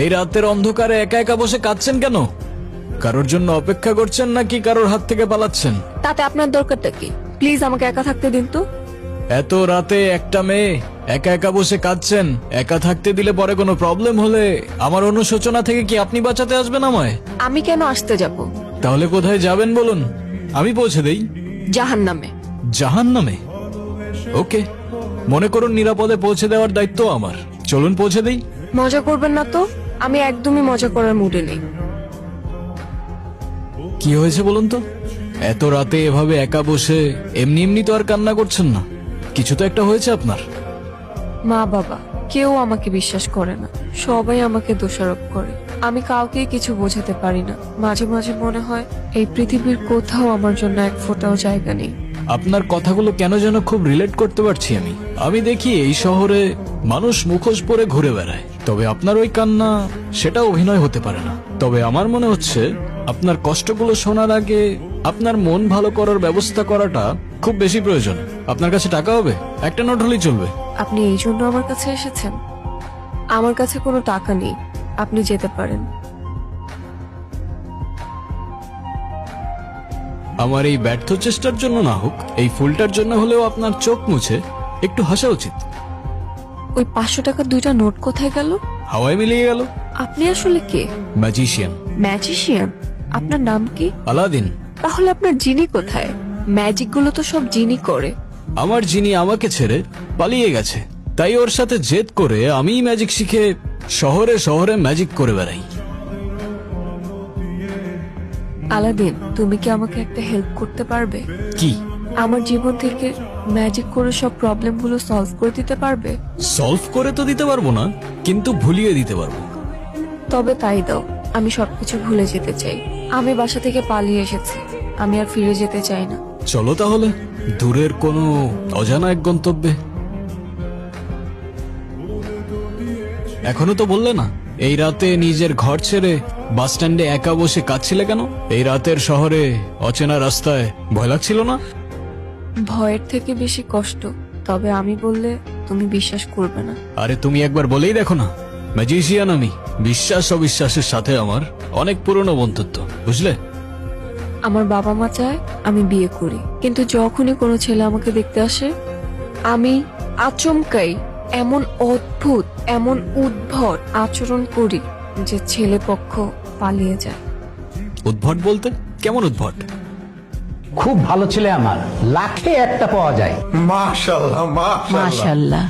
এই রাতের অন্ধকারে একা একা বসে কাঁদছেন কেন? কারোর জন্য অপেক্ষা করছেন নাকি কারোর হাত থেকে পালাচ্ছেন? তাতে আপনার দরকারটা কি? প্লিজ আমাকে একা থাকতে দিন তো। এত রাতে একটা মেয়ে একা একা বসে কাঁদছেন, একা থাকতে দিলে পরে কোনো প্রবলেম হলে আমার অনুশোচনা থেকে কি আপনি বাঁচাতে আসবেন আমায়? আমি কেন আসতে যাব? তাহলে কোথায় যাবেন বলুন, আমি পৌঁছে দেই। জাহান্নামে। জাহান্নামে? ওকে, মনে করুন নিরাপদে পৌঁছে দেওয়ার দায়িত্ব আমার। চলুন পৌঁছে দেই। মজা করবেন না তো, আমি একদমই মজা করার মুডে নেই। কি হয়েছে বলুন তো? এত রাতে এভাবে একা বসে এমনি এমনি তো আর কান্না করছেন না, কিছু তো একটা হয়েছে আপনার। মা বাবা কেউ আমাকে বিশ্বাস করে না, সবাই আমাকে দোষারোপ করে। আমি কাউকে কিছু বোঝাতে পারি না। মাঝে মাঝে মনে হয় এই পৃথিবীর কোথাও আমার জন্য এক ফোঁটাও জায়গা নেই। আপনার কথাগুলো কেন যেন খুব রিলেট করতে পারছি আমি। আমি দেখি এই শহরে মানুষ মুখোশ পরে ঘুরে বেড়ায়, তবে আপনার ওই কান্না সেটা অভিনয় হতে পারে না। তবে আমার মনে হচ্ছে আপনার কষ্টগুলো শোনার আগে আপনার মন ভালো করার ব্যবস্থা করাটা খুব বেশি প্রয়োজন। আপনার কাছে টাকা হবে? একটা নোট হলেই চলবে। আপনি এই জন্য আমার কাছে এসেছেন? আমার কাছে কোনো টাকা নেই, আপনি যেতে পারেন। আমার এই ব্যর্থ চেষ্টার জন্য না হোক, এই ফুলটার জন্য হলেও আপনার চোখ মুছে একটু হাসা উচিত। ওই 500 টাকার 2টা নোট কোথায় গেল? হাওয়ায় মিলিয়ে গেল। আপনি আসলে কে? ম্যাজিশিয়ান। ম্যাজিশিয়ান? আপনার নাম কি? আলাদিন। তাহলে আপনার জিনি কোথায়? ম্যাজিক গুলো তো সব জিনি করে। আমার জিনি আমাকে ছেড়ে পালিয়ে গেছে, তাই ওর সাথে জেদ করে আমি ম্যাজিক শিখে শহরে শহরে ম্যাজিক করে বেড়াই। আলাদিন, তুমি কি আমাকে একটা হেল্প করতে পারবে? কি? আমার জীবন থেকে ম্যাজিক করে সব প্রবলেম গুলো সলভ করে দিতে পারবে? সলভ করে তো দিতে পারবো না, কিন্তু ভুলিয়ে দিতে পারবো। তবে তাই দাও, আমি সবকিছু ভুলে যেতে চাই। আমি বাসা থেকে পালিয়ে এসেছি, আমি আর ফিরে যেতে চাই না। চলো তাহলে দূরের কোনো অজানা এক গন্তব্যে। এখনো তো বললে না এই রাতে নিজের ঘর ছেড়ে বাস স্ট্যান্ডে একা বসে কাঁদছিলে কেন? এই রাতের শহরে অচেনা রাস্তায় ভয় লাগছিল না? ভয়ের থেকে বেশি কষ্ট, তবে আমি বললে তুমি বিশ্বাস করবে না। আরে তুমি একবার বলেই দেখো না, ম্যাজিশিয়ান আমি। বিশ্বাস অবিশ্বাসের সাথে আমার অনেক পুরনো বন্ধুত্ব, বুঝলে? আমার বাবা মা চায় আমি বিয়ে করি, কিন্তু যখনই কোনো ছেলে আমাকে দেখতে আসে আমি আচমকাই এমন অদ্ভুত, এমন উদ্ভট আচরণ করি যে ছেলে পক্ষ পালিয়ে যায়। উদ্ভট বলতে কেমন উদ্ভট? খুব ভালো ছেলে আমার, লাখে একটা পাওয়া যায়। মাশাআল্লাহ মাশাআল্লাহ। মাশাআল্লাহ।